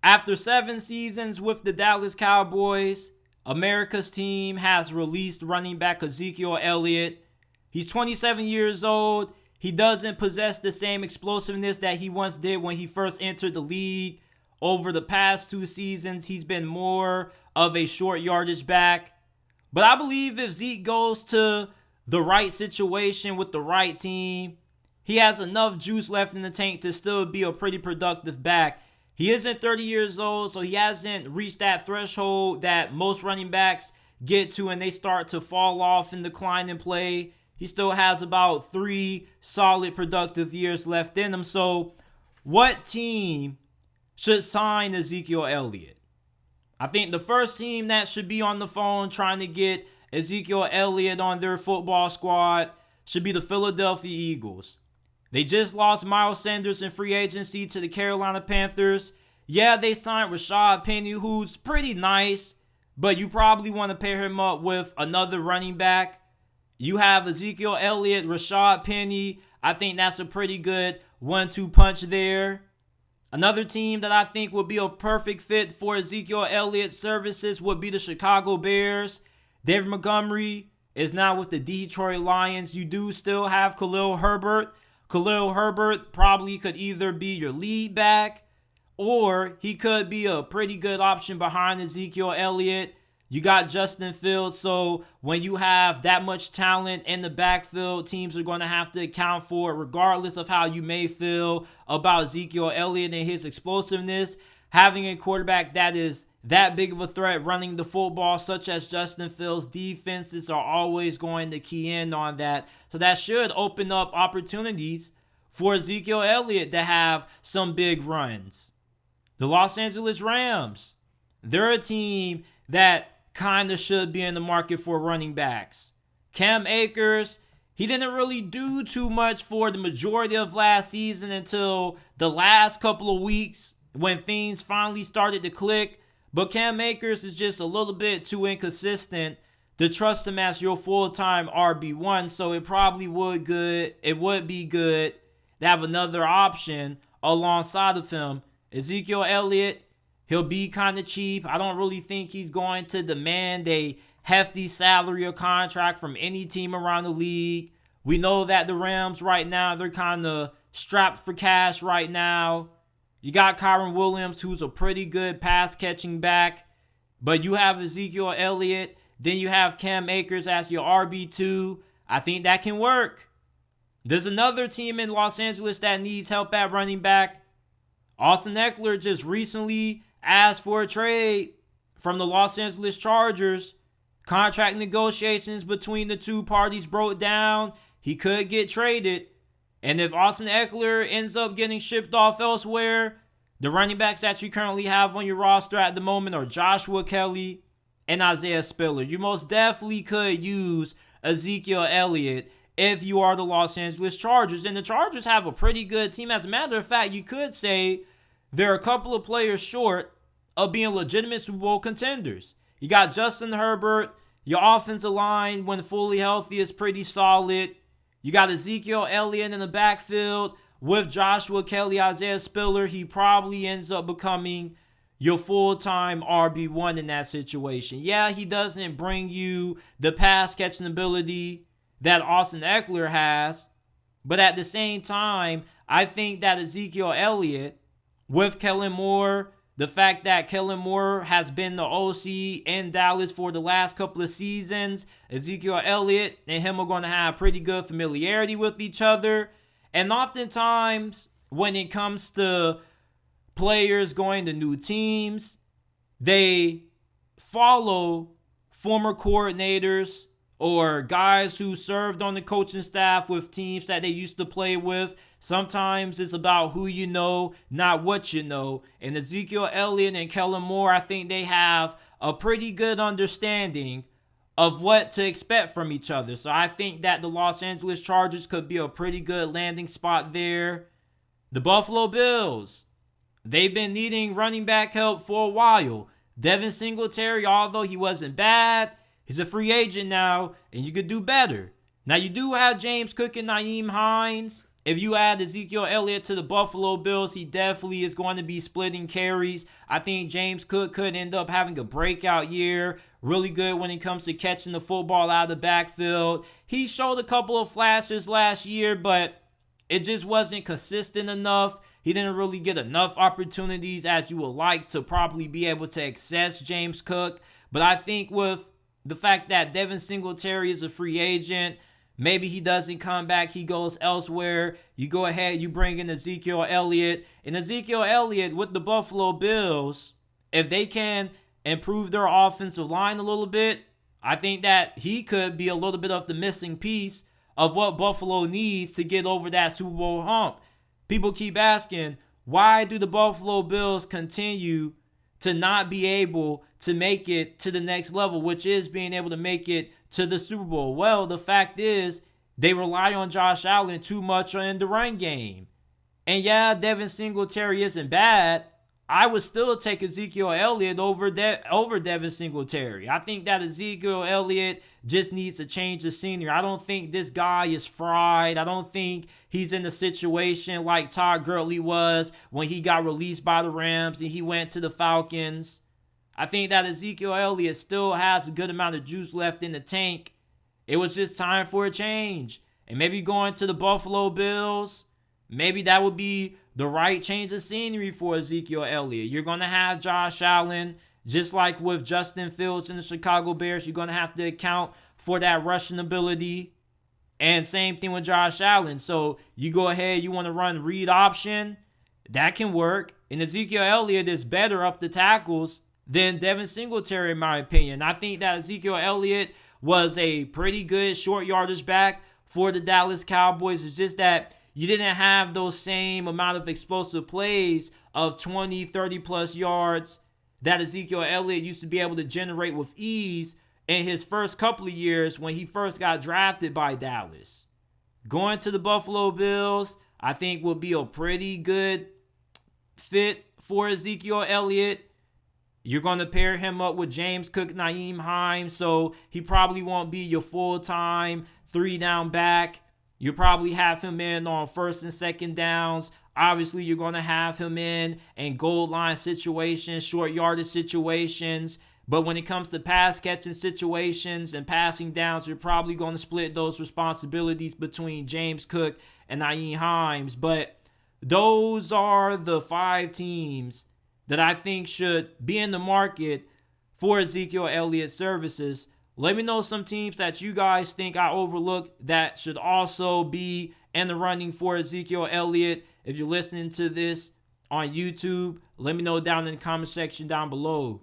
After 7 seasons with the Dallas Cowboys, America's team has released running back Ezekiel Elliot. He's 27 years old. He doesn't possess the same explosiveness that he once did when he first entered the league. Over the past 2 seasons, he's been more of a short yardage back. But I believe if Zeke goes to the right situation with the right team, he has enough juice left in the tank to still be a pretty productive back. He isn't 30 years old, so he hasn't reached that threshold that most running backs get to and they start to fall off and decline in play. He still has about 3 solid productive years left in him. So what team should sign Ezekiel Elliott? I think the first team that should be on the phone trying to get Ezekiel Elliott on their football squad should be the Philadelphia Eagles. They just lost Miles Sanders in free agency to the Carolina Panthers. Yeah, they signed Rashad Penny, who's pretty nice, but you probably want to pair him up with another running back. You have Ezekiel Elliott, Rashad Penny. I think that's a pretty good 1-2 punch there. Another team that I think would be a perfect fit for Ezekiel Elliott's services would be the Chicago Bears. David Montgomery is now with the Detroit Lions. You do still have Khalil Herbert. Khalil Herbert probably could either be your lead back or he could be a pretty good option behind Ezekiel Elliott. You got Justin Fields, so when you have that much talent in the backfield, teams are going to have to account for it regardless of how you may feel about Ezekiel Elliott and his explosiveness. Having a quarterback that is that big of a threat running the football, such as Justin Fields, defenses are always going to key in on that. So that should open up opportunities for Ezekiel Elliott to have some big runs. The Los Angeles Rams, they're a team that kind of should be in the market for running backs. Cam Akers, he didn't really do too much for the majority of last season until the last couple of weeks when things finally started to click. But Cam Akers is just a little bit too inconsistent to trust him as your full-time RB1. So it probably would be good to have another option alongside of him. Ezekiel Elliott, he'll be kind of cheap. I don't really think he's going to demand a hefty salary or contract from any team around the league. We know that the Rams right now, they're kind of strapped for cash right now. You got Kyron Williams, who's a pretty good pass-catching back. But you have Ezekiel Elliott. Then you have Cam Akers as your RB2. I think that can work. There's another team in Los Angeles that needs help at running back. Austin Eckler just recently asked for a trade from the Los Angeles Chargers. Contract negotiations between the two parties broke down. He could get traded. And if Austin Eckler ends up getting shipped off elsewhere, the running backs that you currently have on your roster at the moment are Joshua Kelly and Isaiah Spiller. You most definitely could use Ezekiel Elliott if you are the Los Angeles Chargers. And the Chargers have a pretty good team. As a matter of fact, you could say they're a couple of players short of being legitimate Super Bowl contenders. You got Justin Herbert. Your offensive line, when fully healthy, is pretty solid. You got Ezekiel Elliott in the backfield with Joshua Kelly, Isaiah Spiller. He probably ends up becoming your full-time RB1 in that situation. Yeah, he doesn't bring you the pass-catching ability that Austin Eckler has. But at the same time, I think that Ezekiel Elliott, with Kellen Moore, the fact that Kellen Moore has been the OC in Dallas for the last couple of seasons, Ezekiel Elliott and him are going to have pretty good familiarity with each other. And oftentimes, when it comes to players going to new teams, they follow former coordinators or guys who served on the coaching staff with teams that they used to play with. Sometimes it's about who you know, not what you know. And Ezekiel Elliott and Kellen Moore, I think they have a pretty good understanding of what to expect from each other. So I think that the Los Angeles Chargers could be a pretty good landing spot there. The Buffalo Bills, they've been needing running back help for a while. Devin Singletary, although he wasn't bad, he's a free agent now, and you could do better. Now, you do have James Cook and Nyheim Hines. if you add Ezekiel Elliott to the Buffalo Bills, he definitely is going to be splitting carries. I think James Cook could end up having a breakout year. Really good when it comes to catching the football out of the backfield. He showed a couple of flashes last year, but it just wasn't consistent enough. He didn't really get enough opportunities as you would like to probably be able to access James Cook. But I think with the fact that Devin Singletary is a free agent, maybe he doesn't come back, he goes elsewhere. You go ahead, you bring in Ezekiel Elliott. And Ezekiel Elliott with the Buffalo Bills, if they can improve their offensive line a little bit, I think that he could be a little bit of the missing piece of what Buffalo needs to get over that Super Bowl hump. People keep asking, why do the Buffalo Bills continue to not be able to make it to the next level, which is being able to make it to the Super Bowl? Well, the fact is they rely on Josh Allen too much in the run game. And yeah, Devin Singletary isn't bad. I would still take Ezekiel Elliott over Devin Singletary. I think that Ezekiel Elliott just needs to change the scenery. I don't think this guy is fried. I don't think he's in a situation like Todd Gurley was when he got released by the Rams and he went to the Falcons. I think that Ezekiel Elliott still has a good amount of juice left in the tank. It was just time for a change. And maybe going to the Buffalo Bills, maybe that would be the right change of scenery for Ezekiel Elliott. You're going to have Josh Allen, just like with Justin Fields in the Chicago Bears. You're going to have to account for that rushing ability. And same thing with Josh Allen. So you go ahead, you want to run read option. That can work. And Ezekiel Elliott is better up the tackles than Devin Singletary, in my opinion. I think that Ezekiel Elliott was a pretty good short yardage back for the Dallas Cowboys. It's just that you didn't have those same amount of explosive plays of 20, 30 plus yards that Ezekiel Elliott used to be able to generate with ease in his first couple of years when he first got drafted by Dallas. Going to the Buffalo Bills, I think will be a pretty good fit for Ezekiel Elliott. You're going to pair him up with James Cook, Nyheim Hines, so he probably won't be your full-time 3-down back. You probably have him in on first and second downs. Obviously, you're going to have him in goal line situations, short yardage situations. But when it comes to pass catching situations and passing downs, you're probably going to split those responsibilities between James Cook and Nyheim Hines. But those are the 5 teams that I think should be in the market for Ezekiel Elliott services. Let me know some teams that you guys think I overlooked that should also be in the running for Ezekiel Elliott. If you're listening to this on YouTube, let me know down in the comment section down below.